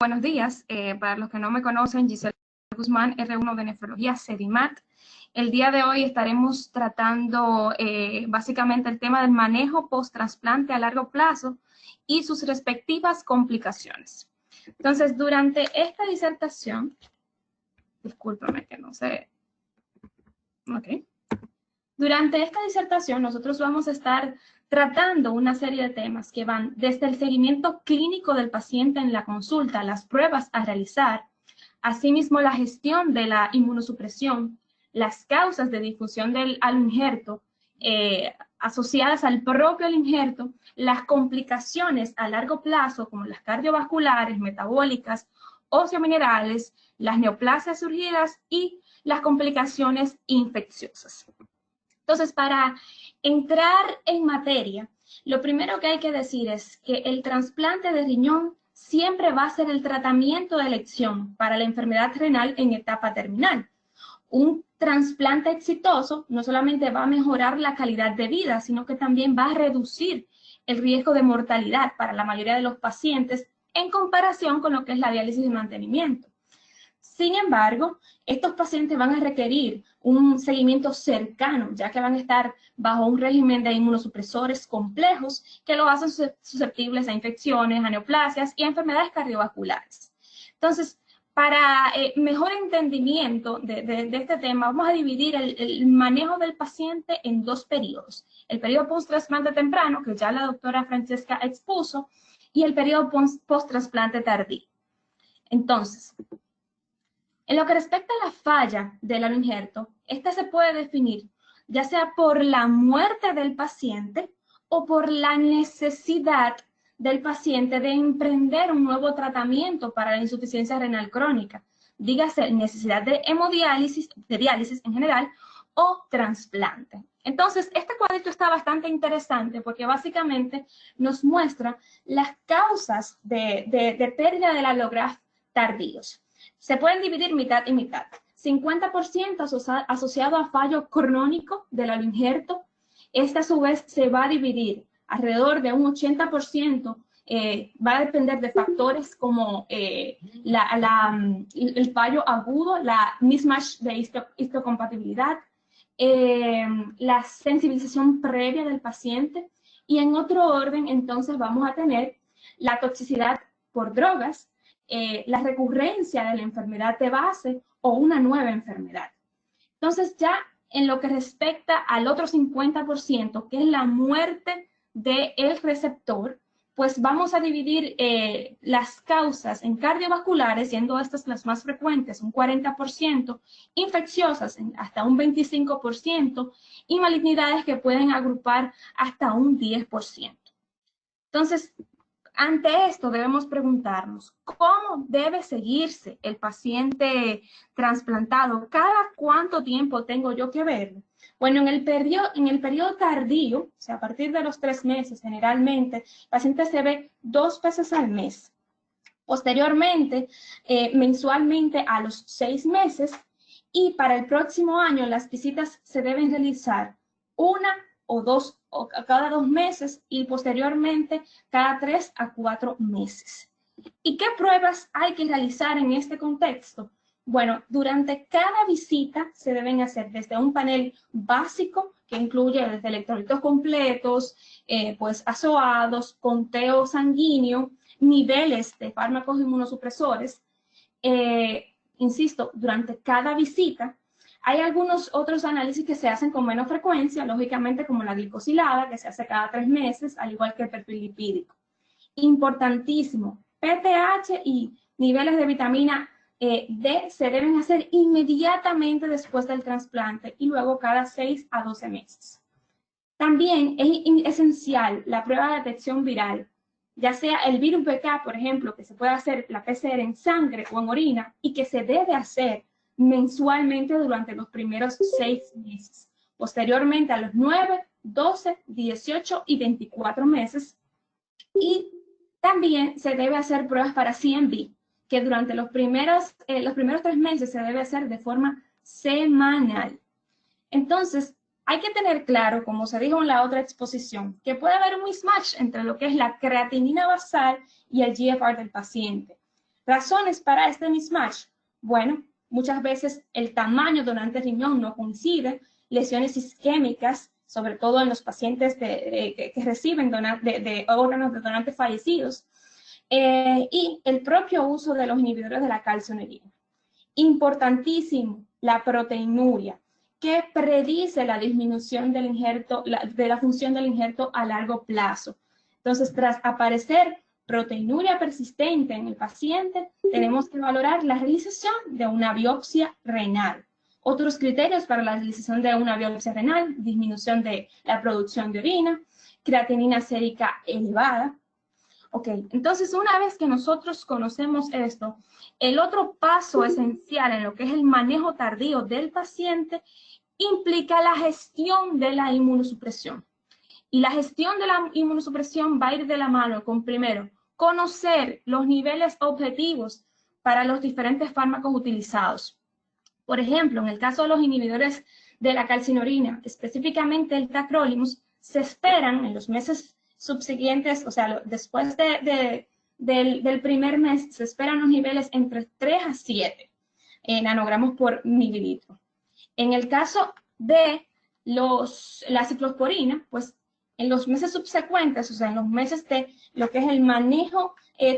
Buenos días, para los que no me conocen, Giselle Guzmán, R1 de Nefrología, SEDIMAT. El día de hoy estaremos tratando básicamente el tema del manejo post-trasplante a largo plazo y sus respectivas complicaciones. Entonces, durante esta disertación, discúlpame que no sé, ok. Durante esta disertación nosotros vamos a estar tratando una serie de temas que van desde el seguimiento clínico del paciente en la consulta, las pruebas a realizar, asimismo la gestión de la inmunosupresión, las causas de difusión del injerto asociadas al propio injerto, las complicaciones a largo plazo como las cardiovasculares, metabólicas, osteominerales, las neoplasias surgidas y las complicaciones infecciosas. Entonces, para entrar en materia, lo primero que hay que decir es que el trasplante de riñón siempre va a ser el tratamiento de elección para la enfermedad renal en etapa terminal. Un trasplante exitoso no solamente va a mejorar la calidad de vida, sino que también va a reducir el riesgo de mortalidad para la mayoría de los pacientes en comparación con lo que es la diálisis y mantenimiento. Sin embargo, estos pacientes van a requerir un seguimiento cercano, ya que van a estar bajo un régimen de inmunosupresores complejos que los hacen susceptibles a infecciones, a neoplasias y a enfermedades cardiovasculares. Entonces, para mejor entendimiento de este tema, vamos a dividir el manejo del paciente en dos periodos. El periodo post-trasplante temprano, que ya la doctora Francesca expuso, y el periodo post-trasplante tardío. Entonces, en lo que respecta a la falla del injerto, esta se puede definir ya sea por la muerte del paciente o por la necesidad del paciente de emprender un nuevo tratamiento para la insuficiencia renal crónica, dígase necesidad de hemodiálisis, de diálisis en general, o trasplante. Entonces, este cuadrito está bastante interesante porque básicamente nos muestra las causas de pérdida del alógrafo tardíos. Se pueden dividir mitad y mitad. 50% asociado a fallo crónico del injerto. Esta a su vez se va a dividir alrededor de un 80%. Va a depender de factores como el fallo agudo, la mismatch de histocompatibilidad, la sensibilización previa del paciente. Y en otro orden, entonces, vamos a tener la toxicidad por drogas, la recurrencia de la enfermedad de base o una nueva enfermedad. Entonces, ya en lo que respecta al otro 50%, que es la muerte del receptor, pues vamos a dividir las causas en cardiovasculares, siendo estas las más frecuentes, un 40%, infecciosas hasta un 25%, y malignidades que pueden agrupar hasta un 10%. Entonces, ante esto debemos preguntarnos, ¿cómo debe seguirse el paciente trasplantado? ¿Cada cuánto tiempo tengo yo que verlo? Bueno, en el periodo tardío, o sea, a partir de los 3 meses, generalmente, el paciente se ve 2 veces al mes. Posteriormente, mensualmente a los 6 meses, y para el próximo año las visitas se deben realizar una o dos, o cada 2 meses, y posteriormente cada 3 a 4 meses. ¿Y qué pruebas hay que realizar en este contexto? Bueno, durante cada visita se deben hacer desde un panel básico, que incluye desde electrolitos completos, pues azoados, conteo sanguíneo, niveles de fármacos inmunosupresores. Insisto, durante cada visita. Hay algunos otros análisis que se hacen con menos frecuencia, lógicamente como la glicosilada, que se hace cada 3 meses, al igual que el perfil lipídico. Importantísimo, PTH y niveles de vitamina D se deben hacer inmediatamente después del trasplante y luego cada 6 a 12 meses. También es esencial la prueba de detección viral, ya sea el virus BK, por ejemplo, que se puede hacer la PCR en sangre o en orina y que se debe hacer mensualmente durante los primeros 6 meses. Posteriormente a los 9, 12, 18 y 24 meses. Y también se debe hacer pruebas para CMV, que durante los primeros 3 meses se debe hacer de forma semanal. Entonces, hay que tener claro, como se dijo en la otra exposición, que puede haber un mismatch entre lo que es la creatinina basal y el GFR del paciente. Razones para este mismatch. Bueno, muchas veces el tamaño donante riñón no coincide, lesiones isquémicas, sobre todo en los pacientes que reciben de órganos de donantes fallecidos, y el propio uso de los inhibidores de la calcineuria. Importantísimo, la proteinuria, que predice la disminución del injerto, de la función del injerto a largo plazo. Entonces, tras aparecer proteinuria persistente en el paciente, tenemos que valorar la realización de una biopsia renal. Otros criterios para la realización de una biopsia renal: disminución de la producción de orina, creatinina sérica elevada. Ok, entonces una vez que nosotros conocemos esto, el otro paso esencial en lo que es el manejo tardío del paciente implica la gestión de la inmunosupresión. Y la gestión de la inmunosupresión va a ir de la mano con, primero, conocer los niveles objetivos para los diferentes fármacos utilizados. Por ejemplo, en el caso de los inhibidores de la calcineuria, específicamente el tacrolimus, se esperan en los meses subsiguientes, o sea, después del primer mes, se esperan los niveles entre 3 a 7 nanogramos por mililitro. En el caso de la ciclosporina, pues en los meses subsecuentes, o sea, en los meses de lo que es el manejo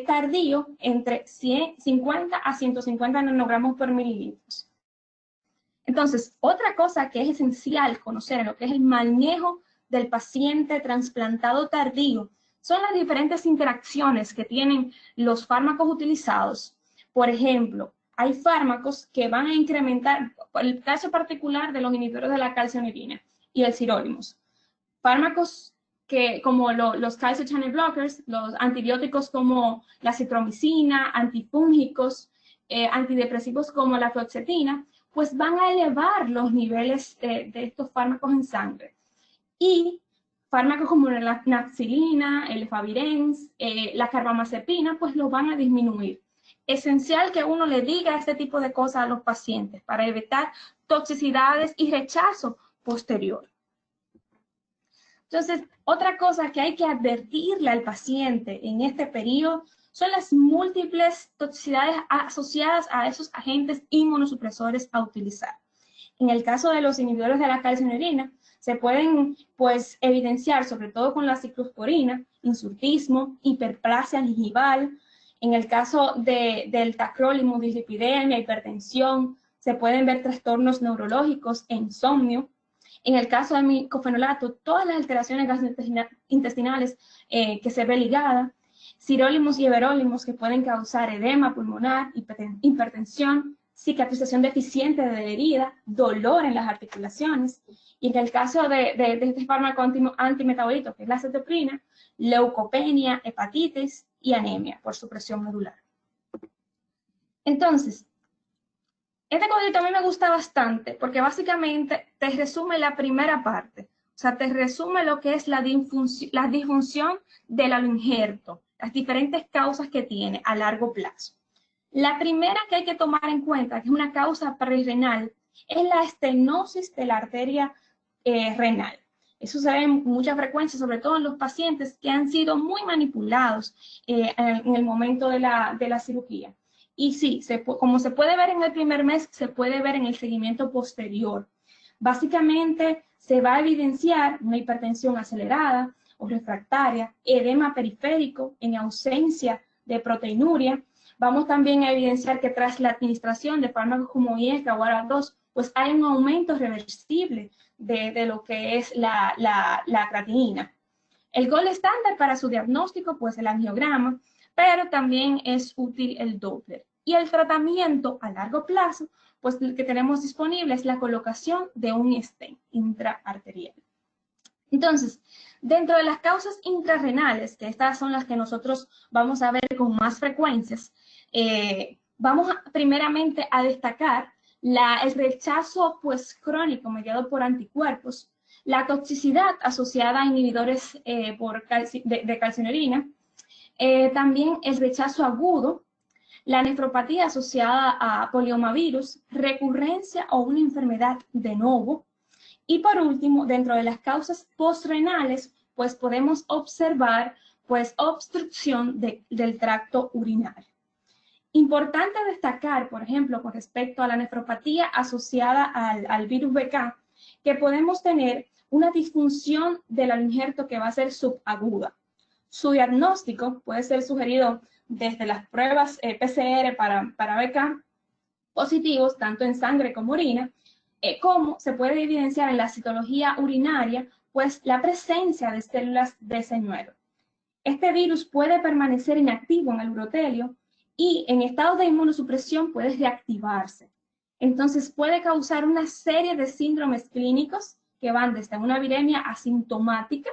tardío, entre 50 a 150 nanogramos por mililitros. Entonces, otra cosa que es esencial conocer en lo que es el manejo del paciente trasplantado tardío son las diferentes interacciones que tienen los fármacos utilizados. Por ejemplo, hay fármacos que van a incrementar, el caso particular de los inhibidores de la calcineuria y el sirolimus, fármacos que, como los calcium channel blockers, los antibióticos como la citromicina, antifúngicos, antidepresivos como la fluoxetina, pues van a elevar los niveles de estos fármacos en sangre. Y fármacos como la naxilina, el efavirenz, la carbamazepina, pues lo van a disminuir. Esencial que uno le diga este tipo de cosas a los pacientes para evitar toxicidades y rechazo posterior. Entonces, otra cosa que hay que advertirle al paciente en este periodo son las múltiples toxicidades asociadas a esos agentes inmunosupresores a utilizar. En el caso de los inhibidores de la calcineuria, se pueden, pues, evidenciar, sobre todo con la ciclosporina, insurtismo, hiperplasia gingival. En el caso del tacrolimus, dislipidemia, hipertensión, se pueden ver trastornos neurológicos e insomnio. En el caso del micofenolato, todas las alteraciones gastrointestinales que se ve ligada, sirolimus y everolimus que pueden causar edema pulmonar, hipertensión, cicatrización deficiente de herida, dolor en las articulaciones, y en el caso de este fármaco antimetabolito, que es la cetoprina, leucopenia, hepatitis y anemia por supresión medular. Entonces, este cuadrito a mí me gusta bastante porque básicamente te resume la primera parte, o sea, te resume lo que es la disfunción del aloinjerto, las diferentes causas que tiene a largo plazo. La primera que hay que tomar en cuenta, que es una causa prerenal, es la estenosis de la arteria renal. Eso se ve en mucha frecuencia, sobre todo en los pacientes que han sido muy manipulados en el momento de la cirugía. Y sí, como se puede ver en el primer mes, se puede ver en el seguimiento posterior. Básicamente se va a evidenciar una hipertensión acelerada o refractaria, edema periférico en ausencia de proteinuria. Vamos también a evidenciar que tras la administración de fármacos como IECA o ARA2, pues hay un aumento reversible de lo que es la creatinina. El gold estándar para su diagnóstico, pues el angiograma, pero también es útil el Doppler. Y el tratamiento a largo plazo, pues el que tenemos disponible es la colocación de un stent intraarterial. Entonces, dentro de las causas intrarrenales, que estas son las que nosotros vamos a ver con más frecuencias, vamos primeramente a destacar el rechazo pues, crónico mediado por anticuerpos, la toxicidad asociada a inhibidores de calcineuria, también el rechazo agudo, la nefropatía asociada a poliomavirus, recurrencia o una enfermedad de novo. Y por último, dentro de las causas postrenales, pues podemos observar pues obstrucción del tracto urinario. Importante destacar, por ejemplo, con respecto a la nefropatía asociada al virus BK, que podemos tener una disfunción del injerto que va a ser subaguda. Su diagnóstico puede ser sugerido desde las pruebas PCR para BK positivos, tanto en sangre como orina, como se puede evidenciar en la citología urinaria, pues la presencia de células de señuelo. Este virus puede permanecer inactivo en el urotelio y en estado de inmunosupresión puede reactivarse. Entonces puede causar una serie de síndromes clínicos que van desde una viremia asintomática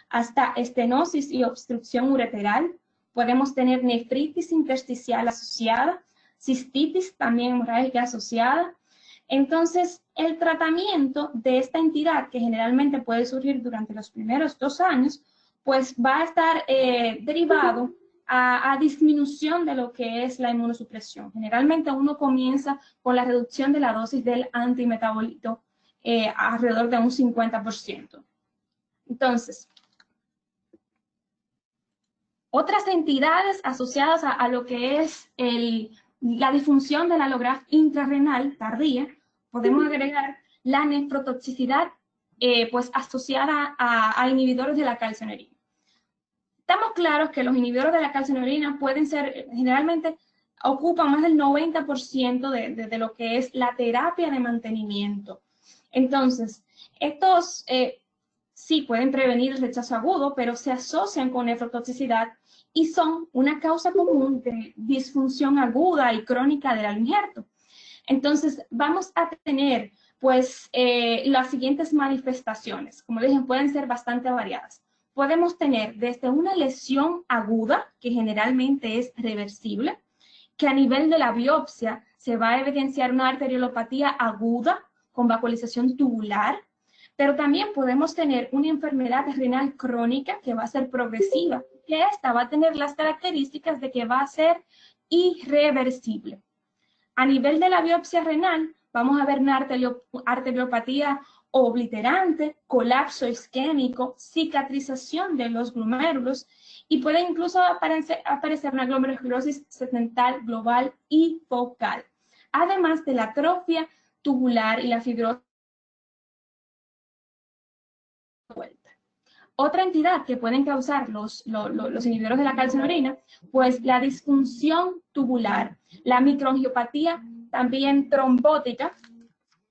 hasta estenosis y obstrucción ureteral. Podemos tener nefritis intersticial asociada, cistitis también hemorrágica asociada. Entonces, el tratamiento de esta entidad, que generalmente puede surgir durante los primeros 2 años, pues va a estar derivado a disminución de lo que es la inmunosupresión. Generalmente uno comienza con la reducción de la dosis del antimetabolito alrededor de un 50%. Entonces, otras entidades asociadas a lo que es la disfunción del allograft intrarrenal tardía, podemos agregar la nefrotoxicidad pues asociada a inhibidores de la calcineurina. Estamos claros que los inhibidores de la calcineurina pueden ser, generalmente ocupan más del 90% de lo que es la terapia de mantenimiento. Entonces, estos sí pueden prevenir el rechazo agudo, pero se asocian con nefrotoxicidad y son una causa común de disfunción aguda y crónica del injerto. Entonces, vamos a tener, pues, las siguientes manifestaciones. Como les dije, pueden ser bastante variadas. Podemos tener desde una lesión aguda, que generalmente es reversible, que a nivel de la biopsia se va a evidenciar una arteriolopatía aguda con vacuolización tubular, pero también podemos tener una enfermedad renal crónica que va a ser progresiva, que esta va a tener las características de que va a ser irreversible. A nivel de la biopsia renal, vamos a ver una arteriopatía obliterante, colapso isquémico, cicatrización de los glomérulos y puede incluso aparecer una glomerulosclerosis segmental global y focal, además de la atrofia tubular y la fibrosis. Otra entidad que pueden causar los inhibidores de la calcineurina, pues la disfunción tubular, la microangiopatía también trombótica,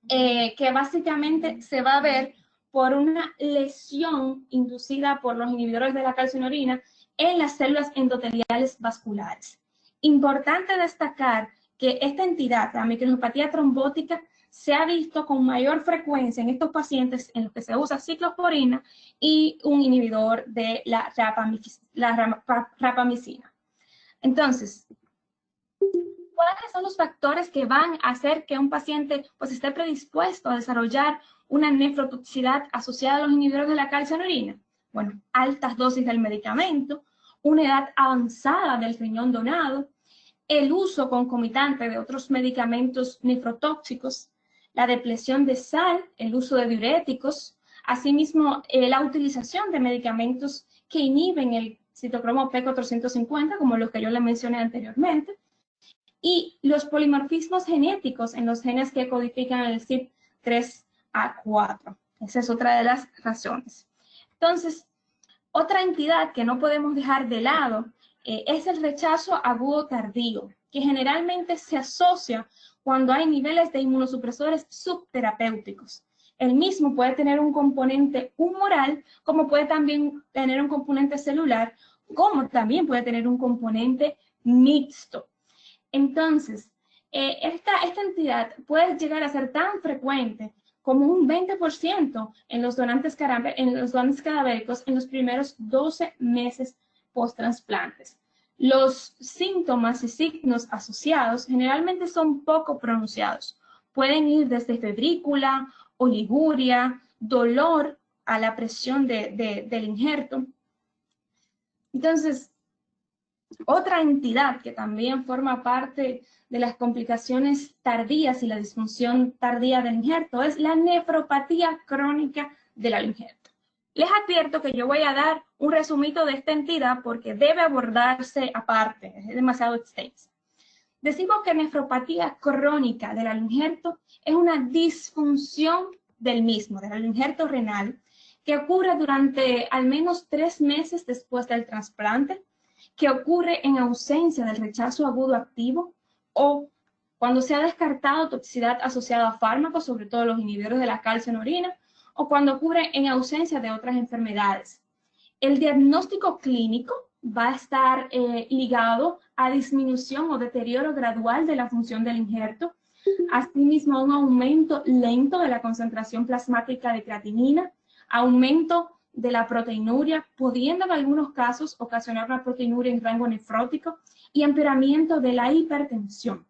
que básicamente se va a ver por una lesión inducida por los inhibidores de la calcineurina en las células endoteliales vasculares. Importante destacar que esta entidad, la microangiopatía trombótica, se ha visto con mayor frecuencia en estos pacientes en los que se usa ciclosporina y un inhibidor de la rapamicina. Entonces, ¿cuáles son los factores que van a hacer que un paciente pues, esté predispuesto a desarrollar una nefrotoxicidad asociada a los inhibidores de la calcineurina? Bueno, altas dosis del medicamento, una edad avanzada del riñón donado, el uso concomitante de otros medicamentos nefrotóxicos, la depresión de sal, el uso de diuréticos, asimismo la utilización de medicamentos que inhiben el citocromo P450, como los que yo le mencioné anteriormente, y los polimorfismos genéticos en los genes que codifican el CYP3A4. Esa es otra de las razones. Entonces, otra entidad que no podemos dejar de lado es el rechazo agudo tardío, que generalmente se asocia cuando hay niveles de inmunosupresores subterapéuticos. El mismo puede tener un componente humoral, como puede también tener un componente celular, como también puede tener un componente mixto. Entonces, esta entidad puede llegar a ser tan frecuente como un 20% en los donantes cadavéricos en los primeros 12 meses post-trasplantes. Los síntomas y signos asociados generalmente son poco pronunciados. Pueden ir desde febrícula, oliguria, dolor a la presión del injerto. Entonces, otra entidad que también forma parte de las complicaciones tardías y la disfunción tardía del injerto es la nefropatía crónica del injerto. Les advierto que yo voy a dar un resumito de esta entidad porque debe abordarse aparte, es demasiado extensa. Decimos que nefropatía crónica del alo injerto es una disfunción del mismo, del alo injerto renal, que ocurre durante al menos 3 meses después del trasplante, que ocurre en ausencia del rechazo agudo activo o cuando se ha descartado toxicidad asociada a fármacos, sobre todo los inhibidores de la calcio en orina, o cuando ocurre en ausencia de otras enfermedades. El diagnóstico clínico va a estar ligado a disminución o deterioro gradual de la función del injerto, asimismo un aumento lento de la concentración plasmática de creatinina, aumento de la proteinuria, pudiendo en algunos casos ocasionar una proteinuria en rango nefrótico y empeoramiento de la hipertensión.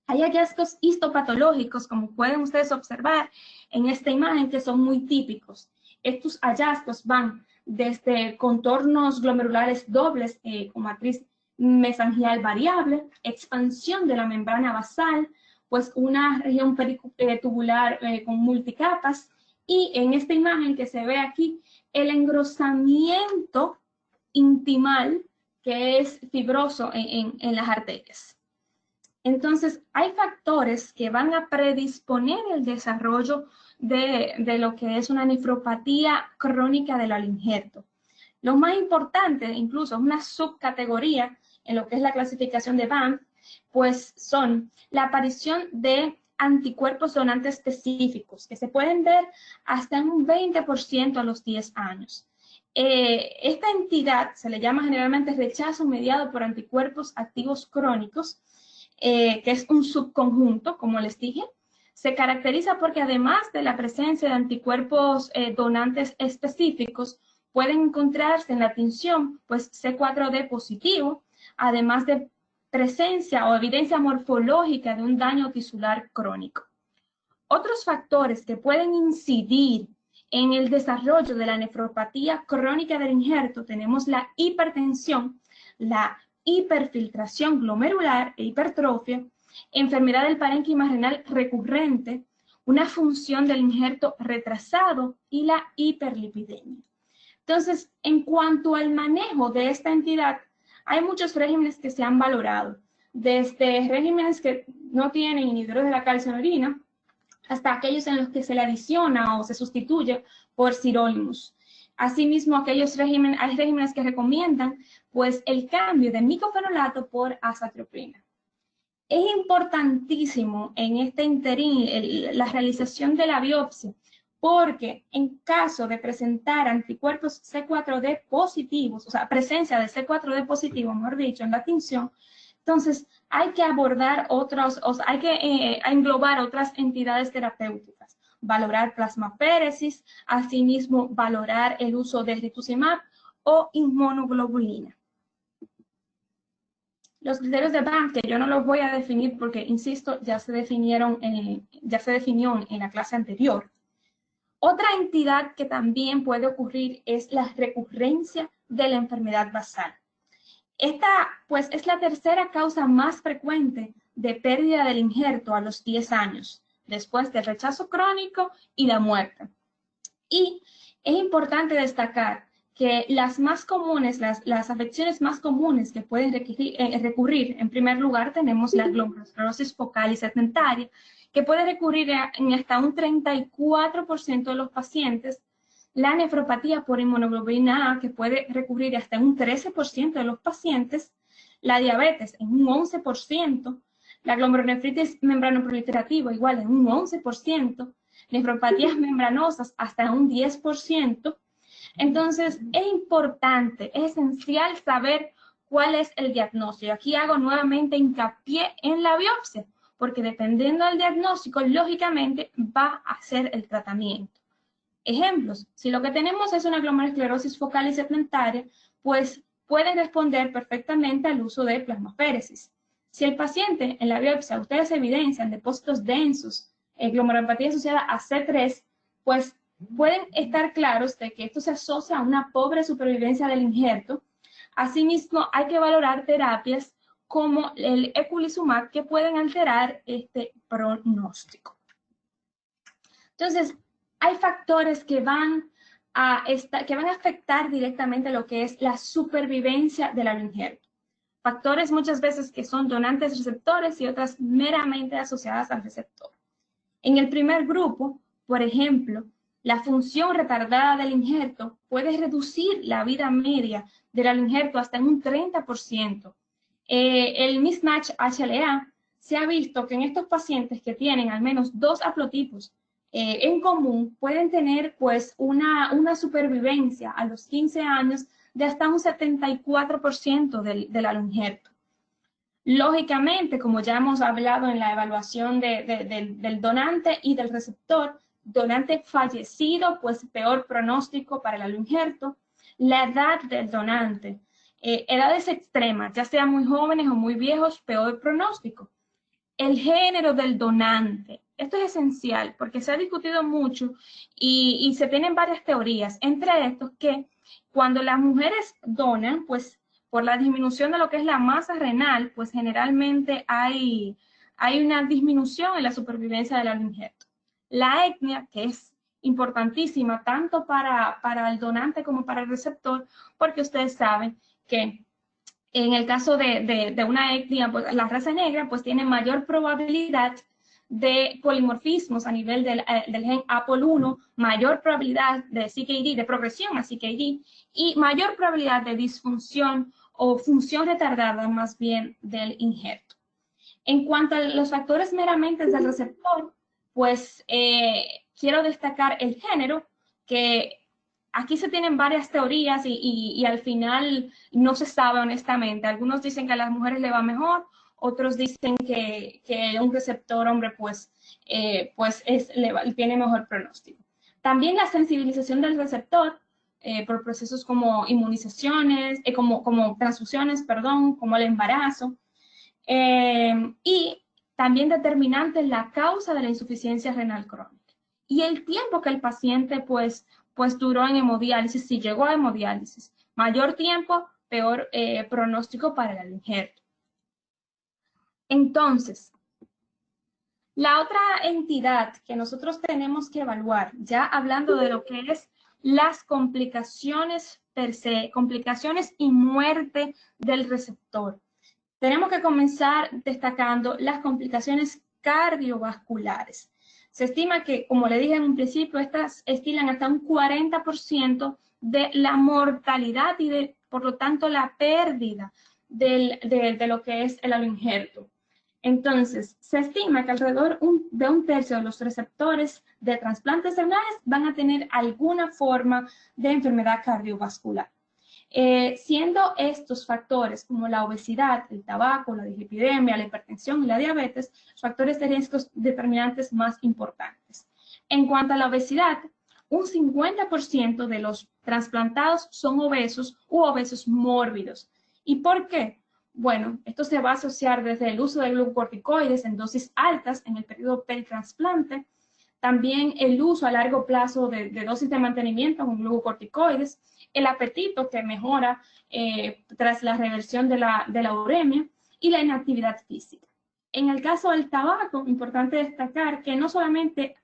Hay hallazgos histopatológicos, como pueden ustedes observar en esta imagen, que son muy típicos. Estos hallazgos van desde contornos glomerulares dobles con matriz mesangial variable, expansión de la membrana basal, pues una región tubular con multicapas, y en esta imagen que se ve aquí, el engrosamiento intimal que es fibroso en las arterias. Entonces, hay factores que van a predisponer el desarrollo de lo que es una nefropatía crónica del alo injerto. Lo más importante, incluso una subcategoría en lo que es la clasificación de Banff, pues son la aparición de anticuerpos donantes específicos, que se pueden ver hasta en un 20% a los 10 años. Esta entidad se le llama generalmente rechazo mediado por anticuerpos activos crónicos, que es un subconjunto, como les dije. Se caracteriza porque además de la presencia de anticuerpos donantes específicos, pueden encontrarse en la tinción pues C4D positivo, además de presencia o evidencia morfológica de un daño tisular crónico. Otros factores que pueden incidir en el desarrollo de la nefropatía crónica del injerto, tenemos la hipertensión, la hiperfiltración glomerular e hipertrofia, enfermedad del parénquima renal recurrente, una función del injerto retrasado y la hiperlipidemia. Entonces, en cuanto al manejo de esta entidad, hay muchos regímenes que se han valorado, desde regímenes que no tienen inhibidores de la calcio en orina, hasta aquellos en los que se le adiciona o se sustituye por sirolimus. Asimismo, hay regímenes que recomiendan pues el cambio de micofenolato por azathioprina. Es importantísimo en este interín la realización de la biopsia, porque en caso de presentar anticuerpos C4D positivos, o sea, presencia de C4D positivo, mejor dicho, en la tinción, entonces hay que abordar otros, o sea, hay que englobar otras entidades terapéuticas, valorar plasmaféresis, asimismo valorar el uso de rituximab o inmunoglobulina. Los criterios de Banff, que yo no los voy a definir porque, insisto, ya se definió en la clase anterior. Otra entidad que también puede ocurrir es la recurrencia de la enfermedad basal. Esta, pues, es la tercera causa más frecuente de pérdida del injerto a los 10 años, después del rechazo crónico y la muerte. Y es importante destacar que las más comunes, las afecciones más comunes que pueden recurrir, en primer lugar tenemos la glomerulosclerosis focal y sedentaria, que puede recurrir en hasta un 34% de los pacientes, la nefropatía por inmunoglobulina A, que puede recurrir hasta un 13% de los pacientes, la diabetes en un 11%, la glomerulonefritis membranoproliferativa igual en un 11%, nefropatías membranosas hasta un 10%. Entonces, es importante, es esencial saber cuál es el diagnóstico. Aquí hago nuevamente hincapié en la biopsia, porque dependiendo del diagnóstico, lógicamente va a ser el tratamiento. Ejemplos, si lo que tenemos es una glomerulosclerosis focal y sedentaria, pues pueden responder perfectamente al uso de plasmaféresis. Si el paciente en la biopsia ustedes evidencian depósitos densos, glomerulopatía asociada a C3, pues pueden estar claros de que esto se asocia a una pobre supervivencia del injerto. Asimismo, hay que valorar terapias como el eculizumab que pueden alterar este pronóstico. Entonces, hay factores que van a afectar directamente lo que es la supervivencia del alo injerto. Factores muchas veces que son donantes receptores y otras meramente asociadas al receptor. En el primer grupo, por ejemplo, la función retardada del injerto puede reducir la vida media del injerto hasta en un 30%. El mismatch HLA se ha visto que en estos pacientes que tienen al menos 2 haplotipos en común pueden tener pues una supervivencia a los 15 años de hasta un 74% del injerto. Lógicamente, como ya hemos hablado en la evaluación del donante y del receptor, donante fallecido, pues peor pronóstico para el injerto. La edad del donante, edades extremas, ya sean muy jóvenes o muy viejos, peor pronóstico. El género del donante, esto es esencial porque se ha discutido mucho y se tienen varias teorías, entre estos que cuando las mujeres donan, pues por la disminución de lo que es la masa renal, pues generalmente hay una disminución en la supervivencia del injerto. La etnia, que es importantísima tanto para el donante como para el receptor, porque ustedes saben que en el caso de una etnia, pues, la raza negra, pues tiene mayor probabilidad de polimorfismos a nivel del gen APOL1, mayor probabilidad de CKD, de progresión a CKD, y mayor probabilidad de disfunción o función retardada más bien del injerto. En cuanto a los factores meramente del receptor, pues quiero destacar el género, que aquí se tienen varias teorías y al final no se sabe honestamente. Algunos dicen que a las mujeres le va mejor, otros dicen que un receptor hombre pues tiene mejor pronóstico. También la sensibilización del receptor por procesos como inmunizaciones, como transfusiones, perdón, como el embarazo. Y también determinante la causa de la insuficiencia renal crónica. Y el tiempo que el paciente pues duró en hemodiálisis, si llegó a hemodiálisis. Mayor tiempo, peor pronóstico para el injerto. Entonces, la otra entidad que nosotros tenemos que evaluar, ya hablando de lo que es las complicaciones per se, complicaciones y muerte del receptor. Tenemos que comenzar destacando las complicaciones cardiovasculares. Se estima que, como le dije en un principio, estas estilan hasta un 40% de la mortalidad y por lo tanto, la pérdida de lo que es el injerto. Entonces, se estima que alrededor de un tercio de los receptores de trasplantes renales van a tener alguna forma de enfermedad cardiovascular. Siendo estos factores como la obesidad, el tabaco, la dislipidemia, la hipertensión y la diabetes, los factores de riesgos determinantes más importantes. En cuanto a la obesidad, un 50% de los trasplantados son obesos u obesos mórbidos. ¿Y por qué? Bueno, esto se va a asociar desde el uso de glucocorticoides en dosis altas en el periodo peritrasplante, también el uso a largo plazo de dosis de mantenimiento con glucocorticoides, el apetito que mejora tras la reversión de la uremia y la inactividad física. En el caso del tabaco, importante destacar que no solamente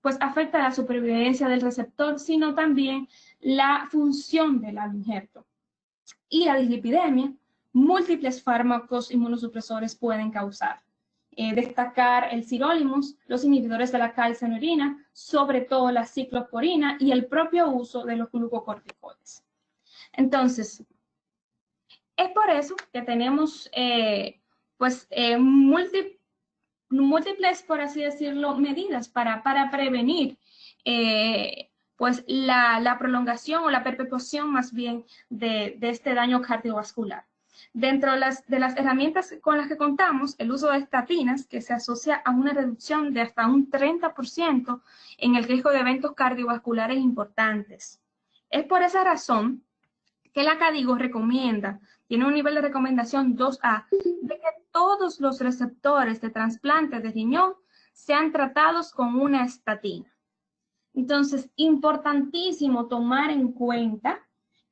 pues, afecta la supervivencia del receptor, sino también la función del injerto. Y la dislipidemia, múltiples fármacos inmunosupresores pueden causar. Destacar el sirolimus, los inhibidores de la calcinurina, sobre todo la ciclosporina y el propio uso de los glucocorticoides. Entonces, es por eso que tenemos múltiples, por así decirlo, medidas para prevenir pues la prolongación o la perpetuación más bien de este daño cardiovascular. Dentro de las herramientas con las que contamos, el uso de estatinas, que se asocia a una reducción de hasta un 30% en el riesgo de eventos cardiovasculares importantes. Es por esa razón que la CADIGO recomienda, tiene un nivel de recomendación 2A, de que todos los receptores de trasplante de riñón sean tratados con una estatina. Entonces, importantísimo tomar en cuenta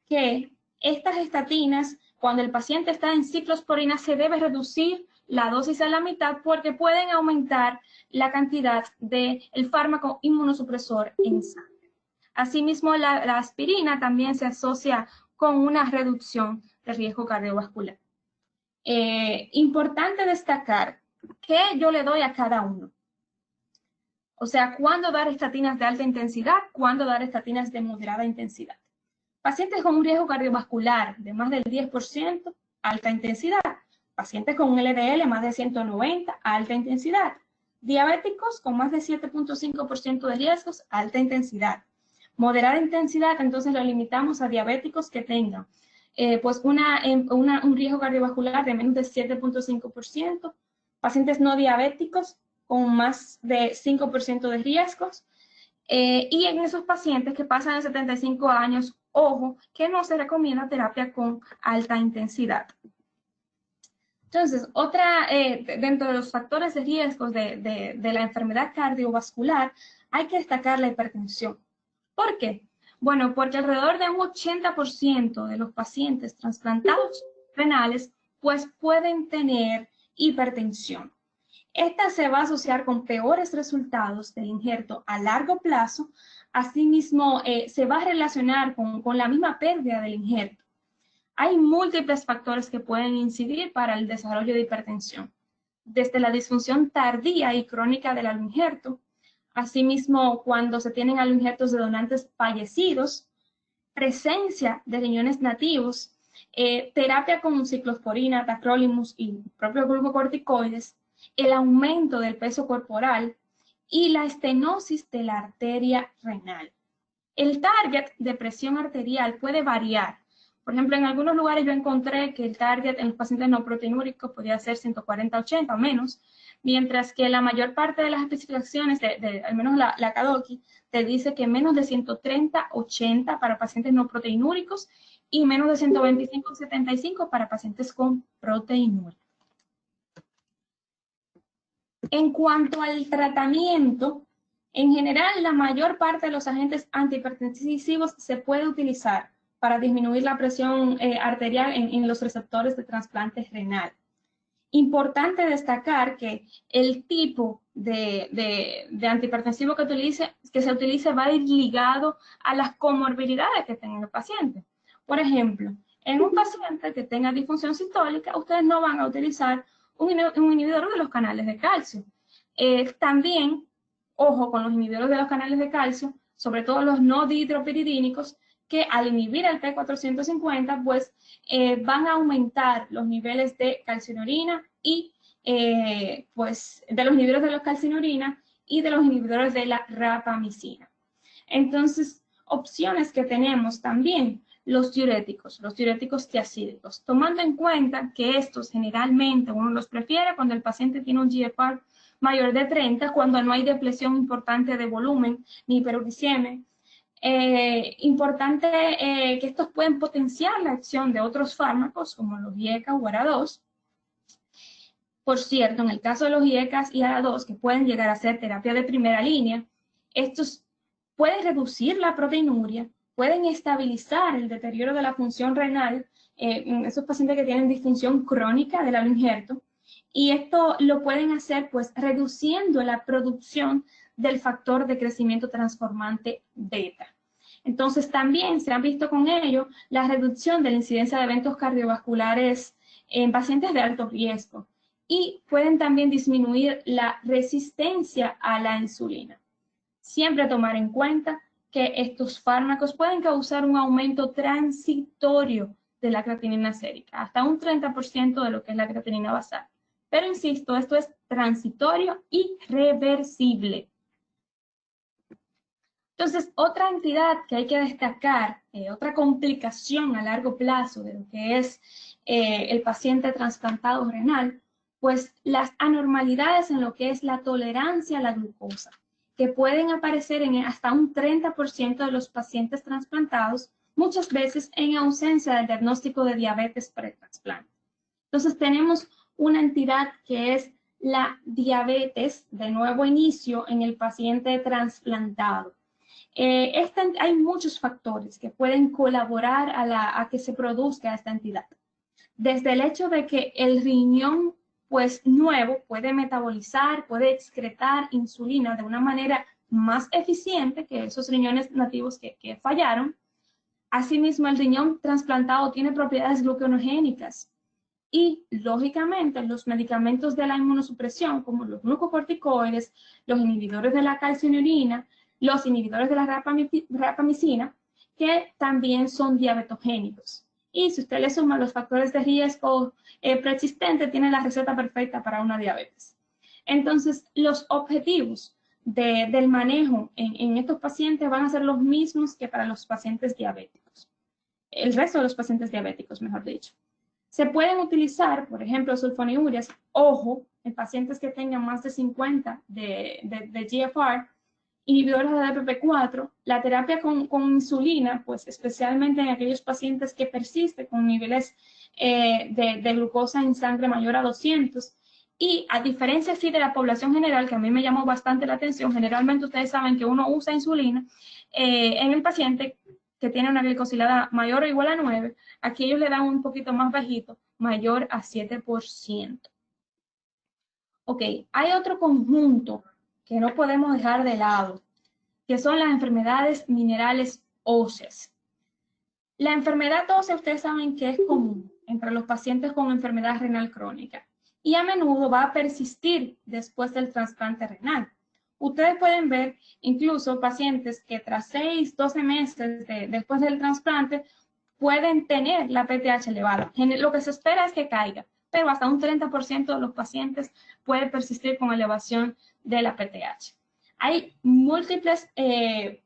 que estas estatinas, cuando el paciente está en ciclosporina, se debe reducir la dosis a la mitad porque pueden aumentar la cantidad del fármaco inmunosupresor en sangre. Asimismo, la aspirina también se asocia con una reducción de riesgo cardiovascular. Importante destacar qué yo le doy a cada uno. O sea, cuándo dar estatinas de alta intensidad, cuándo dar estatinas de moderada intensidad. Pacientes con un riesgo cardiovascular de más del 10%, alta intensidad. Pacientes con un LDL más de 190, alta intensidad. Diabéticos con más de 7.5% de riesgos, alta intensidad. Moderada intensidad, entonces lo limitamos a diabéticos que tengan pues un riesgo cardiovascular de menos de 7.5%, pacientes no diabéticos con más de 5% de riesgos, y en esos pacientes que pasan de 75 años, ojo, que no se recomienda terapia con alta intensidad. Entonces, dentro de los factores de riesgo de la enfermedad cardiovascular, hay que destacar la hipertensión. ¿Por qué? Bueno, porque alrededor de un 80% de los pacientes trasplantados renales, pues pueden tener hipertensión. Esta se va a asociar con peores resultados del injerto a largo plazo. Asimismo, se va a relacionar con la misma pérdida del injerto. Hay múltiples factores que pueden incidir para el desarrollo de hipertensión, desde la disfunción tardía y crónica del aloinjerto, asimismo cuando se tienen aloinjertos de donantes fallecidos, presencia de riñones nativos, terapia con ciclosporina, tacrolimus y propios glucocorticoides, el aumento del peso corporal y la estenosis de la arteria renal. El target de presión arterial puede variar. Por ejemplo, en algunos lugares yo encontré que el target en los pacientes no proteinúricos podía ser 140-80 o menos, mientras que la mayor parte de las especificaciones, al menos la Kadoki, te dice que menos de 130-80 para pacientes no proteinúricos y menos de 125-75 para pacientes con proteinúria. En cuanto al tratamiento, en general, la mayor parte de los agentes antihipertensivos se puede utilizar para disminuir la presión arterial en los receptores de trasplante renal. Importante destacar que el tipo de antihipertensivo que se utilice va a ir ligado a las comorbilidades que tenga el paciente. Por ejemplo, en un paciente que tenga disfunción sistólica, ustedes no van a utilizar un inhibidor de los canales de calcio. También, ojo con los inhibidores de los canales de calcio, sobre todo los no dihidropiridínicos, que al inhibir el P450, pues van a aumentar los niveles de calcinorina y pues de los inhibidores de la calcinorina y de los inhibidores de la rapamicina. Entonces, opciones que tenemos también, los diuréticos tiazídicos, tomando en cuenta que estos generalmente uno los prefiere cuando el paciente tiene un GFR mayor de 30, cuando no hay depresión importante de volumen ni hiperuricemia. Importante que estos pueden potenciar la acción de otros fármacos como los IECA o ARA2. Por cierto, en el caso de los IECAs y ARA2, que pueden llegar a ser terapia de primera línea, estos pueden reducir la proteinuria, pueden estabilizar el deterioro de la función renal en esos pacientes que tienen disfunción crónica del aloinjerto, y esto lo pueden hacer pues reduciendo la producción del factor de crecimiento transformante beta. Entonces también se han visto con ello la reducción de la incidencia de eventos cardiovasculares en pacientes de alto riesgo, y pueden también disminuir la resistencia a la insulina. Siempre tomar en cuenta que estos fármacos pueden causar un aumento transitorio de la creatinina sérica, hasta un 30% de lo que es la creatinina basal. Pero insisto, esto es transitorio y reversible. Entonces, otra entidad que hay que destacar, otra complicación a largo plazo de lo que es el paciente trasplantado renal, pues las anormalidades en lo que es la tolerancia a la glucosa, que pueden aparecer en hasta un 30% de los pacientes trasplantados, muchas veces en ausencia del diagnóstico de diabetes pretrasplante. Entonces tenemos una entidad que es la diabetes de nuevo inicio en el paciente trasplantado. Hay muchos factores que pueden colaborar a que se produzca esta entidad. Desde el hecho de que el riñón pues nuevo puede metabolizar, puede excretar insulina de una manera más eficiente que esos riñones nativos que fallaron. Asimismo, el riñón trasplantado tiene propiedades gluconogénicas Y, lógicamente, los medicamentos de la inmunosupresión, como los glucocorticoides, los inhibidores de la calcinurina, los inhibidores de la rapamicina, que también son diabetogénicos. Y si usted le suma los factores de riesgo preexistentes, tiene la receta perfecta para una diabetes. Entonces, los objetivos del manejo en estos pacientes van a ser los mismos que para los pacientes diabéticos. El resto de los pacientes diabéticos, mejor dicho. Se pueden utilizar, por ejemplo, sulfonilureas, ojo, en pacientes que tengan más de 50 de GFR, inhibidores de DPP4, la terapia con insulina, pues especialmente en aquellos pacientes que persisten con niveles de glucosa en sangre mayor a 200, y a diferencia sí de la población general, que a mí me llamó bastante la atención, generalmente ustedes saben que uno usa insulina en el paciente que tiene una glicosilada mayor o igual a 9, aquí ellos le dan un poquito más bajito, mayor a 7%. Ok, hay otro conjunto que no podemos dejar de lado, que son las enfermedades minerales óseas. La enfermedad ósea, ustedes saben que es común entre los pacientes con enfermedad renal crónica y a menudo va a persistir después del trasplante renal. Ustedes pueden ver incluso pacientes que tras 6, 12 meses después del trasplante pueden tener la PTH elevada. Lo que se espera es que caiga, pero hasta un 30% de los pacientes puede persistir con elevación de la PTH. Hay múltiples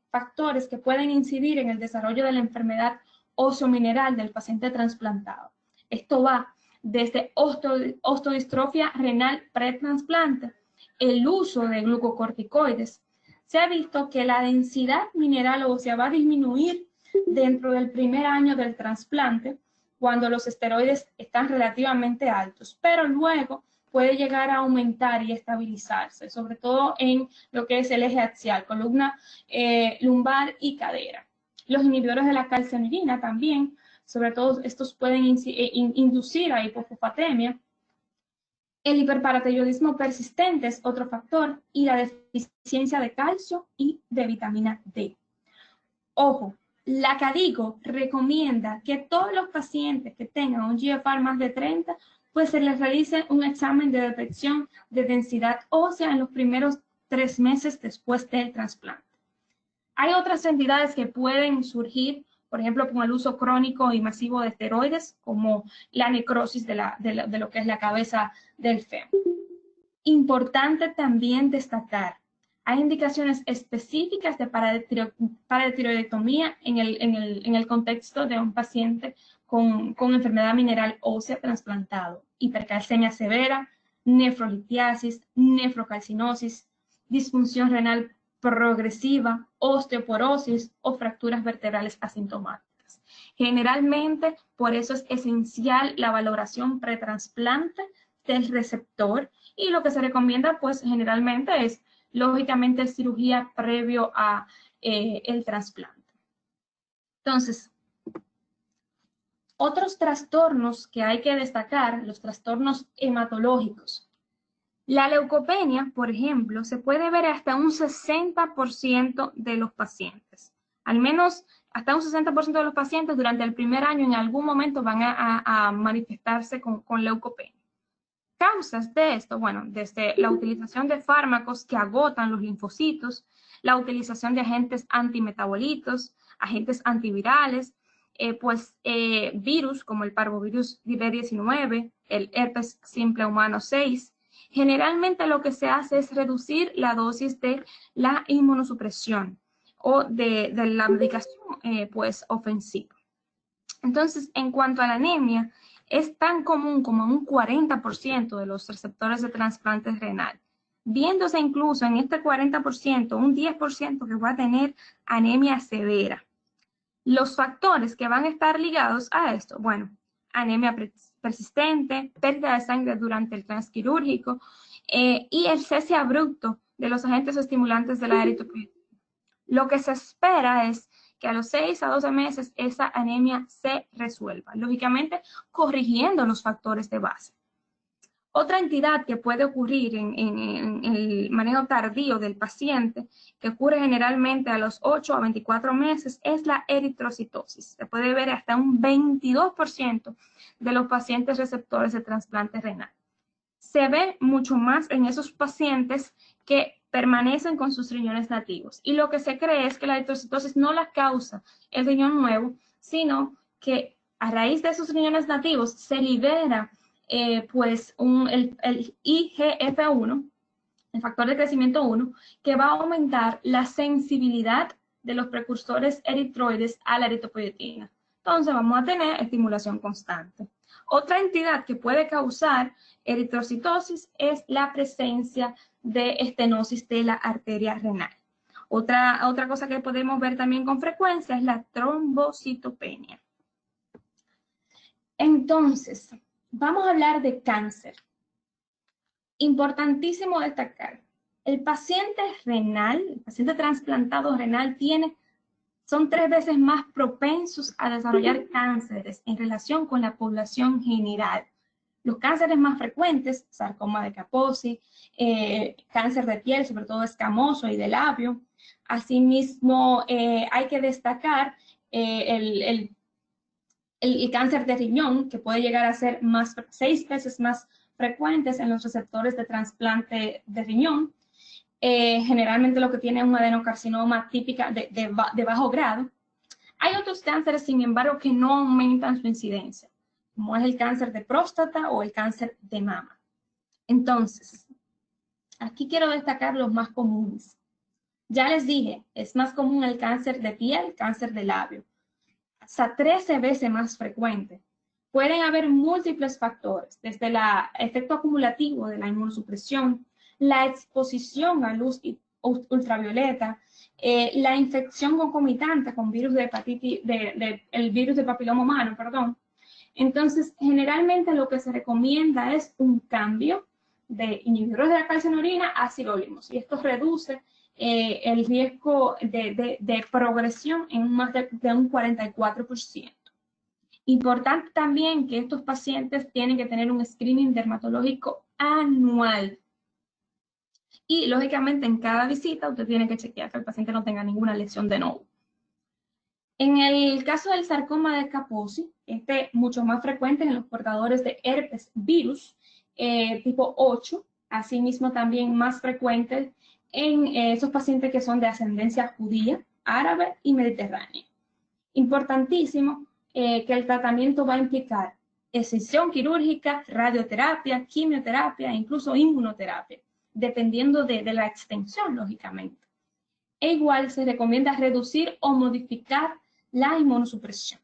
factores que pueden incidir en el desarrollo de la enfermedad óseo-mineral del paciente trasplantado. Esto va desde ostodistrofia renal pretrasplante, el uso de glucocorticoides. Se ha visto que la densidad mineral ósea va a disminuir dentro del primer año del trasplante, cuando los esteroides están relativamente altos, pero luego puede llegar a aumentar y estabilizarse, sobre todo en lo que es el eje axial, columna lumbar y cadera. Los inhibidores de la calcinurina también, sobre todo estos pueden inducir a hipofosfatemia. El hiperparatiroidismo persistente es otro factor, y la deficiencia de calcio y de vitamina D. Ojo, la KDIGO recomienda que todos los pacientes que tengan un GFR más de 30, pues se les realice un examen de detección de densidad ósea en los primeros 3 meses después del trasplante. Hay otras entidades que pueden surgir, por ejemplo, con el uso crónico y masivo de esteroides, como la necrosis de lo que es la cabeza del fémur. Importante también destacar, hay indicaciones específicas de paratiroidectomía en el contexto de un paciente con enfermedad mineral ósea trasplantado, hipercalcemia severa, nefrolitiasis, nefrocalcinosis, disfunción renal progresiva, osteoporosis o fracturas vertebrales asintomáticas. Generalmente, por eso es esencial la valoración pretrasplante del receptor, y lo que se recomienda, pues, generalmente es, lógicamente, cirugía previo a el trasplante. Entonces, otros trastornos que hay que destacar, los trastornos hematológicos. La leucopenia, por ejemplo, se puede ver hasta un 60% de los pacientes. Al menos hasta un 60% de los pacientes durante el primer año en algún momento van a manifestarse con leucopenia. Causas de esto, bueno, desde la utilización de fármacos que agotan los linfocitos, la utilización de agentes antimetabolitos, agentes antivirales, virus como el parvovirus B19, el herpes simple humano 6. Generalmente lo que se hace es reducir la dosis de la inmunosupresión o de la medicación ofensiva. Entonces, en cuanto a la anemia, es tan común como un 40% de los receptores de trasplante renal, viéndose incluso en este 40% un 10% que va a tener anemia severa. Los factores que van a estar ligados a esto, bueno, anemia persistente, pérdida de sangre durante el transquirúrgico y el cese abrupto de los agentes estimulantes de la eritropoyetina. Lo que se espera es que a los 6 a 12 meses esa anemia se resuelva, lógicamente corrigiendo los factores de base. Otra entidad que puede ocurrir en el manejo tardío del paciente, que ocurre generalmente a los 8 a 24 meses, es la eritrocitosis. Se puede ver hasta un 22% de los pacientes receptores de trasplante renal. Se ve mucho más en esos pacientes que permanecen con sus riñones nativos. Y lo que se cree es que la eritrocitosis no la causa el riñón nuevo, sino que a raíz de esos riñones nativos se libera pues el IGF-1, el factor de crecimiento 1, que va a aumentar la sensibilidad de los precursores eritroides a la eritropoyetina. Entonces vamos a tener estimulación constante. Otra entidad que puede causar eritrocitosis es la presencia de estenosis de la arteria renal. Otra cosa que podemos ver también con frecuencia es la trombocitopenia. Entonces, vamos a hablar de cáncer. Importantísimo destacar, el paciente renal, el paciente trasplantado renal son 3 veces más propensos a desarrollar cánceres en relación con la población general. Los cánceres más frecuentes, sarcoma de Kaposi, cáncer de piel, sobre todo escamoso y de labio. Asimismo, hay que destacar el cáncer de riñón, que puede llegar a ser 6 veces más frecuentes en los receptores de trasplante de riñón. Generalmente lo que tiene es un adenocarcinoma típica de bajo grado. Hay otros cánceres, sin embargo, que no aumentan su incidencia, como es el cáncer de próstata o el cáncer de mama. Entonces, aquí quiero destacar los más comunes. Ya les dije, es más común el cáncer de piel, cáncer de labio, hasta 13 veces más frecuente. Pueden haber múltiples factores, desde el efecto acumulativo de la inmunosupresión, la exposición a luz ultravioleta, la infección concomitante con virus de hepatitis, el virus de papiloma humano, perdón. Entonces, generalmente lo que se recomienda es un cambio de inhibidores de la calcinorina a sirolimus, y esto reduce el riesgo de progresión en más de un 44%. Importante también que estos pacientes tienen que tener un screening dermatológico anual. Y, lógicamente, en cada visita usted tiene que chequear que el paciente no tenga ninguna lesión de novo. En el caso del sarcoma de Kaposi, mucho más frecuente en los portadores de herpes virus tipo 8, asimismo también más frecuente en esos pacientes que son de ascendencia judía, árabe y mediterránea. Importantísimo que el tratamiento va a implicar excisión quirúrgica, radioterapia, quimioterapia e incluso inmunoterapia, dependiendo de la extensión, lógicamente. E igual se recomienda reducir o modificar la inmunosupresión.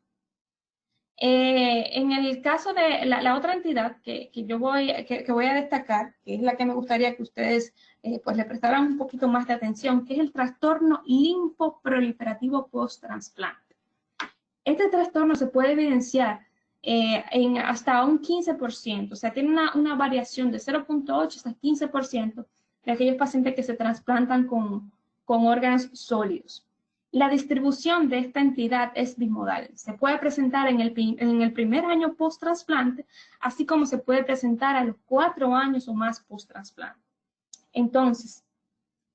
En el caso de la otra entidad que voy a destacar, que es la que me gustaría que ustedes pues le prestaran un poquito más de atención, que es el trastorno linfoproliferativo post-trasplante. Este trastorno se puede evidenciar en hasta un 15%, o sea, tiene una variación de 0.8 hasta 15% de aquellos pacientes que se trasplantan con órganos sólidos. La distribución de esta entidad es bimodal. Se puede presentar en el primer año post-trasplante, así como se puede presentar a los 4 años o más post-trasplante. Entonces,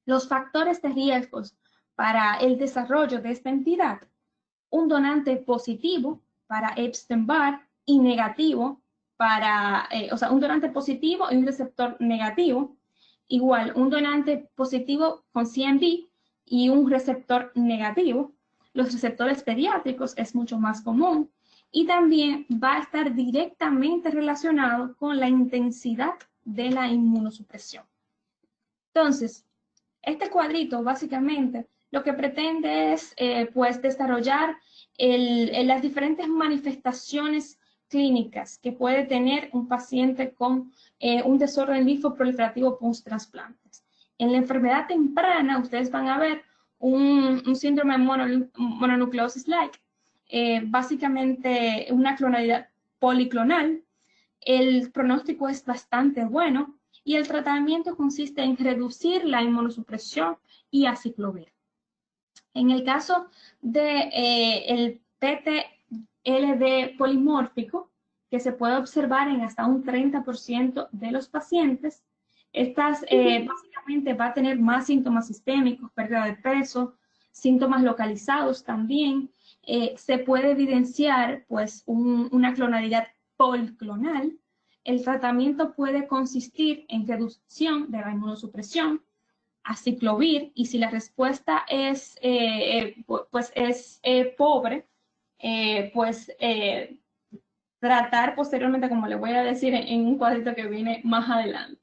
los factores de riesgos para el desarrollo de esta entidad: un donante positivo para Epstein-Barr y negativo para, o sea, un donante positivo y un receptor negativo. Igual, un donante positivo con CMV y un receptor negativo. Los receptores pediátricos es mucho más común y también va a estar directamente relacionado con la intensidad de la inmunosupresión. Entonces, este cuadrito básicamente lo que pretende es pues desarrollar las diferentes manifestaciones clínicas que puede tener un paciente con un desorden linfoproliferativo post-trasplantes. En la enfermedad temprana ustedes van a ver un síndrome mononucleosis-like, básicamente una clonalidad policlonal. El pronóstico es bastante bueno y el tratamiento consiste en reducir la inmunosupresión y aciclovir. En el caso del PTLD polimórfico, que se puede observar en hasta un 30% de los pacientes. Estas básicamente va a tener más síntomas sistémicos, pérdida de peso, síntomas localizados también. Se puede evidenciar pues una clonalidad policlonal. El tratamiento puede consistir en reducción de la inmunosupresión, aciclovir, y si la respuesta es, pobre, tratar posteriormente, como les voy a decir en un cuadrito que viene más adelante.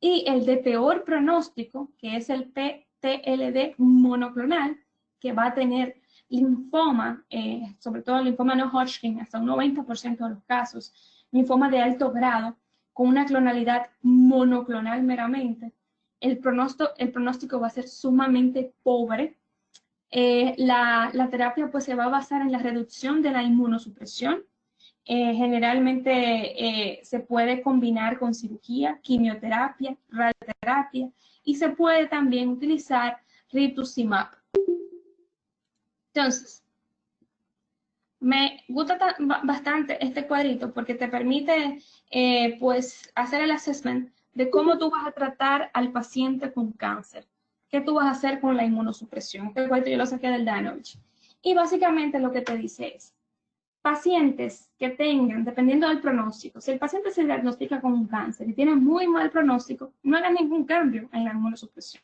Y el de peor pronóstico, que es el PTLD monoclonal, que va a tener linfoma, sobre todo el linfoma no Hodgkin, hasta un 90% de los casos, linfoma de alto grado, con una clonalidad monoclonal meramente. El pronóstico va a ser sumamente pobre. La terapia pues se va a basar en la reducción de la inmunosupresión. Generalmente se puede combinar con cirugía, quimioterapia, radioterapia, y se puede también utilizar rituximab. Entonces, me gusta bastante este cuadrito porque te permite pues hacer el assessment de cómo tú vas a tratar al paciente con cáncer, qué tú vas a hacer con la inmunosupresión. Este cuadrito yo lo saqué del Danovich. Y básicamente lo que te dice es, pacientes que tengan, dependiendo del pronóstico, si el paciente se diagnostica con un cáncer y tiene muy mal pronóstico, no haga ningún cambio en la inmunosupresión.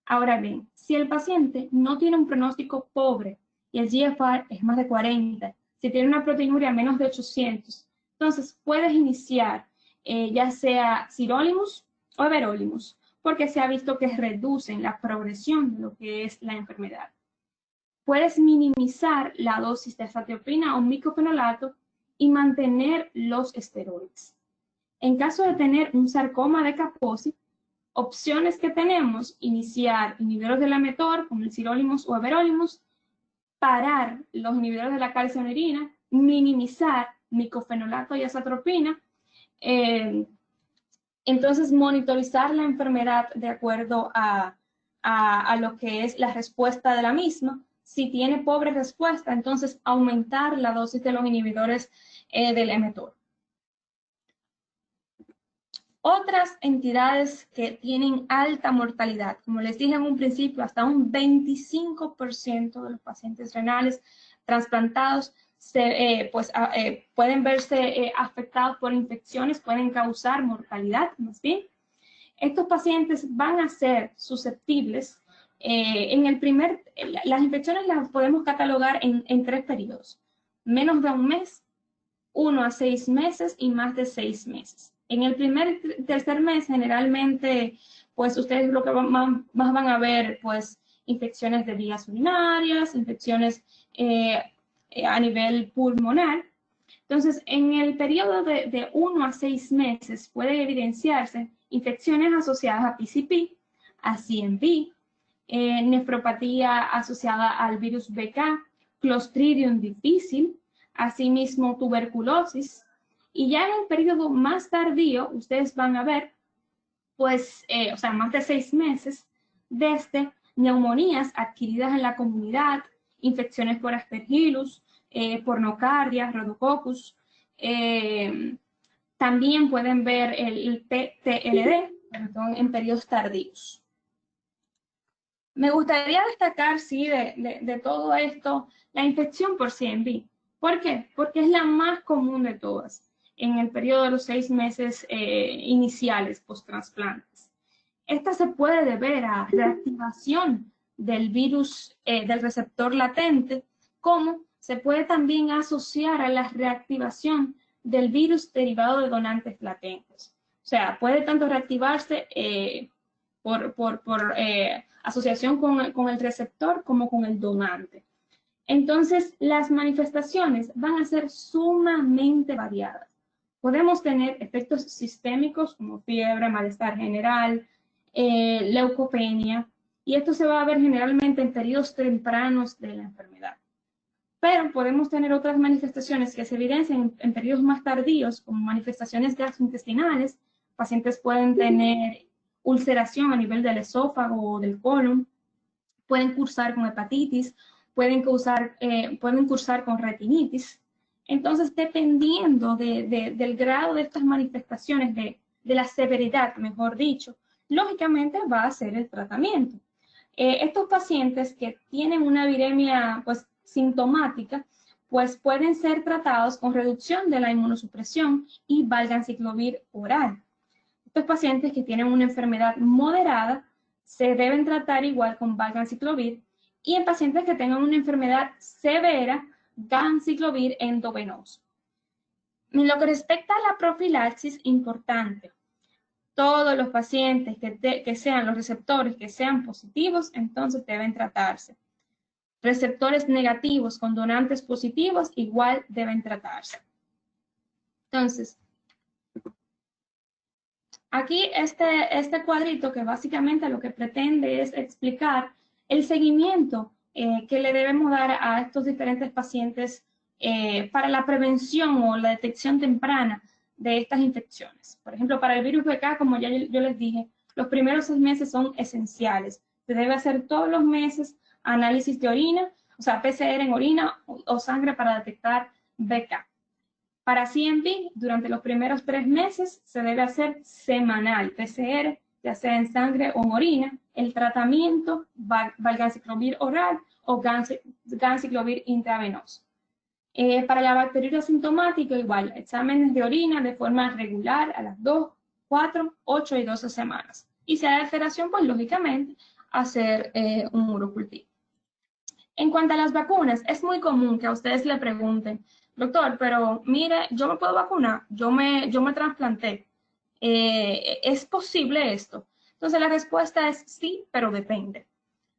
Ahora bien, si el paciente no tiene un pronóstico pobre y el GFR es más de 40, si tiene una proteinuria menos de 800, entonces puedes iniciar ya sea sirolimus o everolimus, porque se ha visto que reducen la progresión de lo que es la enfermedad. Puedes minimizar la dosis de azathioprina o micofenolato y mantener los esteroides. En caso de tener un sarcoma de Kaposi, opciones que tenemos: iniciar inhibidores del mTOR como el sirolimus o everolimus, parar los inhibidores de la calcineurin, minimizar micofenolato y azatropina, entonces monitorizar la enfermedad de acuerdo a lo que es la respuesta de la misma. Si tiene pobre respuesta, entonces aumentar la dosis de los inhibidores del mTOR. Otras entidades que tienen alta mortalidad, como les dije en un principio, hasta un 25% de los pacientes renales trasplantados pueden verse afectados por infecciones, pueden causar mortalidad, más bien. Estos pacientes van a ser susceptibles. Las infecciones las podemos catalogar en 3 periodos: menos de un mes, 1 a 6 meses y más de 6 meses. En el tercer mes, generalmente, pues ustedes lo que más van a ver, pues, infecciones de vías urinarias, infecciones a nivel pulmonar. Entonces, en el periodo de 1 a 6 meses pueden evidenciarse infecciones asociadas a PCP, a CMV, nefropatía asociada al virus BK, Clostridium difficile, asimismo tuberculosis. Y ya en el periodo más tardío, ustedes van a ver, pues, más de 6 meses, desde neumonías adquiridas en la comunidad, infecciones por Aspergillus, por nocardia, Rhodococcus. También pueden ver el PTLD, perdón, en periodos tardíos. Me gustaría destacar, sí, de todo esto, la infección por CMV. ¿Por qué? Porque es la más común de todas en el periodo de los 6 meses iniciales post-trasplantes. Esta se puede deber a reactivación del virus del receptor latente, como se puede también asociar a la reactivación del virus derivado de donantes latentes. O sea, puede tanto reactivarse por asociación con el receptor como con el donante. Entonces, las manifestaciones van a ser sumamente variadas. Podemos tener efectos sistémicos como fiebre, malestar general, leucopenia, y esto se va a ver generalmente en periodos tempranos de la enfermedad. Pero podemos tener otras manifestaciones que se evidencian en periodos más tardíos, como manifestaciones gastrointestinales. Pacientes pueden tener ulceración a nivel del esófago o del colon, pueden cursar con hepatitis, pueden cursar con retinitis. Entonces, dependiendo del grado de estas manifestaciones, de la severidad, mejor dicho, lógicamente va a ser el tratamiento. Estos pacientes que tienen una viremia pues, sintomática, pues pueden ser tratados con reducción de la inmunosupresión y valganciclovir oral. Estos pacientes que tienen una enfermedad moderada se deben tratar igual con valganciclovir, y en pacientes que tengan una enfermedad severa, ganciclovir endovenoso. En lo que respecta a la profilaxis, importante, todos los pacientes que sean los receptores que sean positivos, entonces deben tratarse. Receptores negativos con donantes positivos, igual deben tratarse. Entonces, aquí este cuadrito que básicamente lo que pretende es explicar el seguimiento que le debemos dar a estos diferentes pacientes para la prevención o la detección temprana de estas infecciones. Por ejemplo, para el virus BK, como ya yo les dije, los primeros 6 meses son esenciales. Se debe hacer todos los meses análisis de orina, o sea, PCR en orina o sangre para detectar BK. Para CMV, durante los primeros 3 meses se debe hacer semanal PCR, ya sea en sangre o en orina, el tratamiento valganciclovir oral o ganciclovir intravenoso. Para la bacteriuria asintomática, igual, exámenes de orina de forma regular a las 2, 4, 8 y 12 semanas. Y si hay alteración, pues lógicamente hacer un urocultivo. En cuanto a las vacunas, es muy común que a ustedes le pregunten, doctor, pero mire, yo me puedo vacunar, yo me trasplanté. ¿Es posible esto? Entonces la respuesta es sí, pero depende.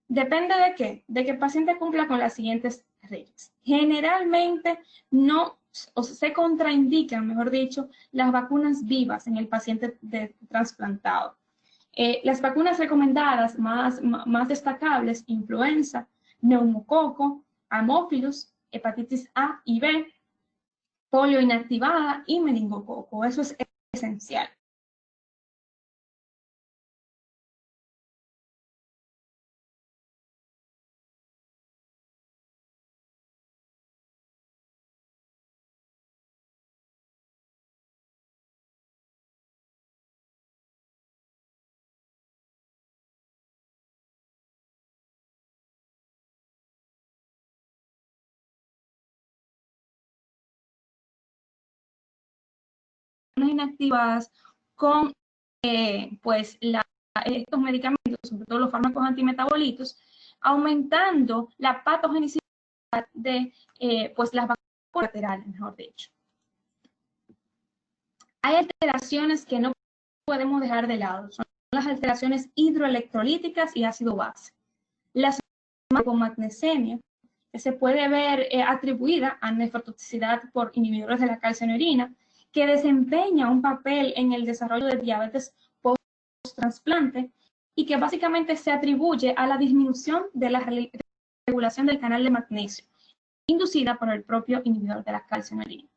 ¿Depende de qué? De que el paciente cumpla con las siguientes reglas. Generalmente no, o se contraindican, mejor dicho, las vacunas vivas en el paciente trasplantado. Las vacunas recomendadas más destacables, influenza, neumococo, amófilos, hepatitis A y B, polio inactivada y meningococo. Eso es esencial. Inactivadas con pues estos medicamentos, sobre todo los fármacos antimetabolitos, aumentando la patogenicidad de pues las vacunas laterales, mejor dicho. Hay alteraciones que no podemos dejar de lado, son las alteraciones hidroelectrolíticas y ácido base. La magnesemia, que se puede ver atribuida a nefrotoxicidad por inhibidores de la calcineurina, que desempeña un papel en el desarrollo de diabetes post-trasplante y que básicamente se atribuye a la disminución de la regulación del canal de magnesio, inducida por el propio inhibidor de la calcineurina.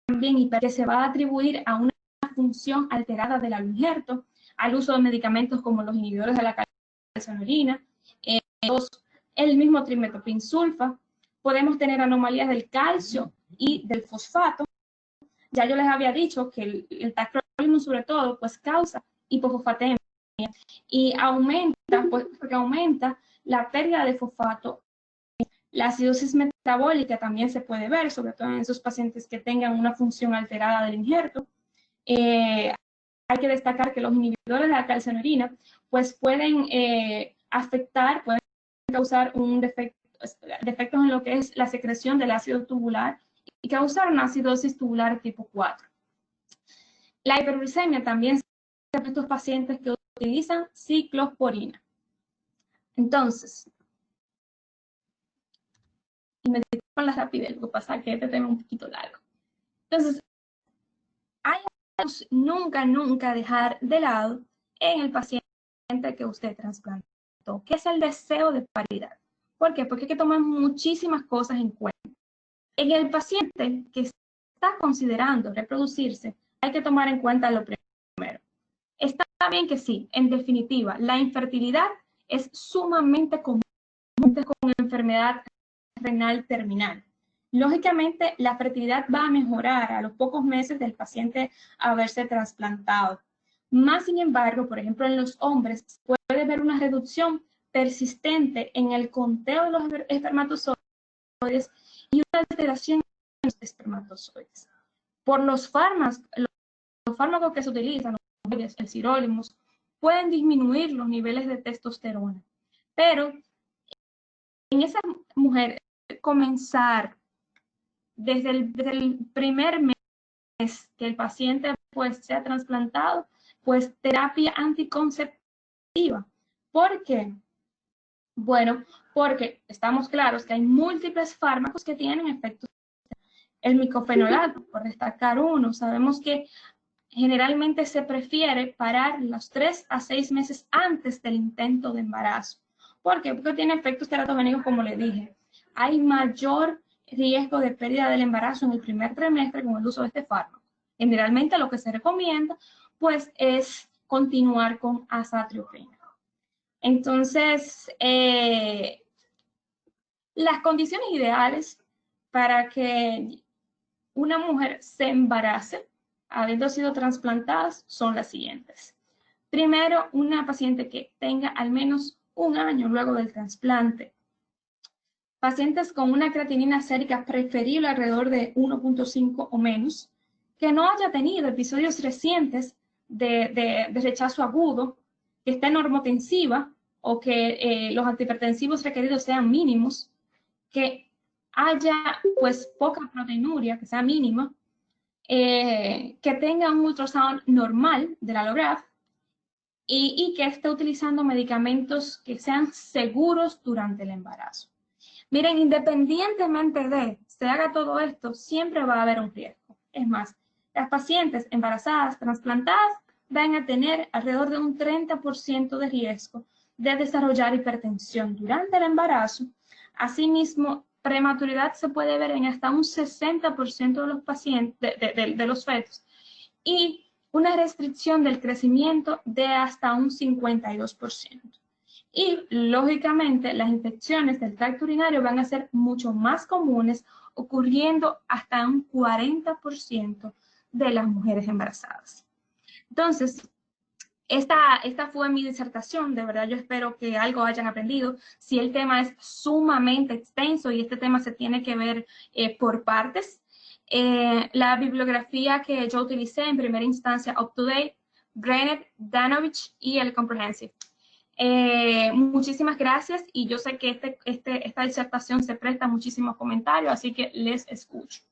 También que se va a atribuir a una función alterada del injerto, al uso de medicamentos como los inhibidores de la calcineurina, el mismo trimetoprim-sulfa. Podemos tener anomalías del calcio y del fosfato. Ya yo les había dicho que el tacrolimus sobre todo pues causa hipofosfatemia y aumenta, pues, porque aumenta la pérdida de fosfato. La acidosis metabólica también se puede ver, sobre todo en esos pacientes que tengan una función alterada del injerto. Hay que destacar que los inhibidores de la calcineurina pues pueden afectar, pueden causar defectos en lo que es la secreción del ácido tubular y causar una acidosis tubular tipo 4. La hiperuricemia también se ve en estos pacientes que utilizan ciclosporina. Entonces, y me disculpan la rapidez, lo que pasa es que este tema es un poquito largo. Entonces, hay que nunca dejar de lado en el paciente que usted trasplantó, que es el deseo de paridad. ¿Por qué? Porque hay que tomar muchísimas cosas en cuenta. En el paciente que está considerando reproducirse, hay que tomar en cuenta lo primero. Está bien que sí, en definitiva, la infertilidad es sumamente común con enfermedad renal terminal. lógicamente la fertilidad va a mejorar a los pocos meses del paciente haberse trasplantado. Más sin embargo, por ejemplo, en los hombres puede haber una reducción persistente en el conteo de los espermatozoides y una alteración en los espermatozoides. Por los fármacos que se utilizan, el sirolimus, pueden disminuir los niveles de testosterona. Pero en esa mujer, comenzar desde el primer mes que el paciente pues sea trasplantado, pues terapia anticonceptiva. ¿Por qué? Bueno, porque estamos claros que hay múltiples fármacos que tienen efectos. El micofenolato, por destacar uno, sabemos que generalmente se prefiere parar los 3 a 6 meses antes del intento de embarazo. ¿Por qué? Porque tiene efectos teratogénicos, como le dije. Hay mayor riesgo de pérdida del embarazo en el primer trimestre con el uso de este fármaco. Generalmente lo que se recomienda, pues, es continuar con azathioprina. Entonces, las condiciones ideales para que una mujer se embarace habiendo sido trasplantadas son las siguientes. Primero, una paciente que tenga al menos 1 año luego del trasplante. Pacientes con una creatinina sérica preferible alrededor de 1.5 o menos, que no haya tenido episodios recientes de rechazo agudo, que esté normotensiva o que los antihipertensivos requeridos sean mínimos, que haya pues poca proteinuria, que sea mínima, que tenga un ultrasound normal del allograft y que esté utilizando medicamentos que sean seguros durante el embarazo. Miren, independientemente de se haga todo esto, siempre va a haber un riesgo. Es más, las pacientes embarazadas, trasplantadas, van a tener alrededor de un 30% de riesgo de desarrollar hipertensión durante el embarazo. Asimismo, prematuridad se puede ver en hasta un 60% de los pacientes, de los fetos, y una restricción del crecimiento de hasta un 52%. Y, lógicamente, las infecciones del tracto urinario van a ser mucho más comunes, ocurriendo hasta un 40% de las mujeres embarazadas. Entonces, esta fue mi disertación, de verdad yo espero que algo hayan aprendido. Si el tema es sumamente extenso y este tema se tiene que ver por partes, la bibliografía que yo utilicé en primera instancia, UpToDate, Brenner, Danovich y el Comprehensive. Muchísimas gracias y yo sé que esta disertación se presta a muchísimos comentarios, así que les escucho.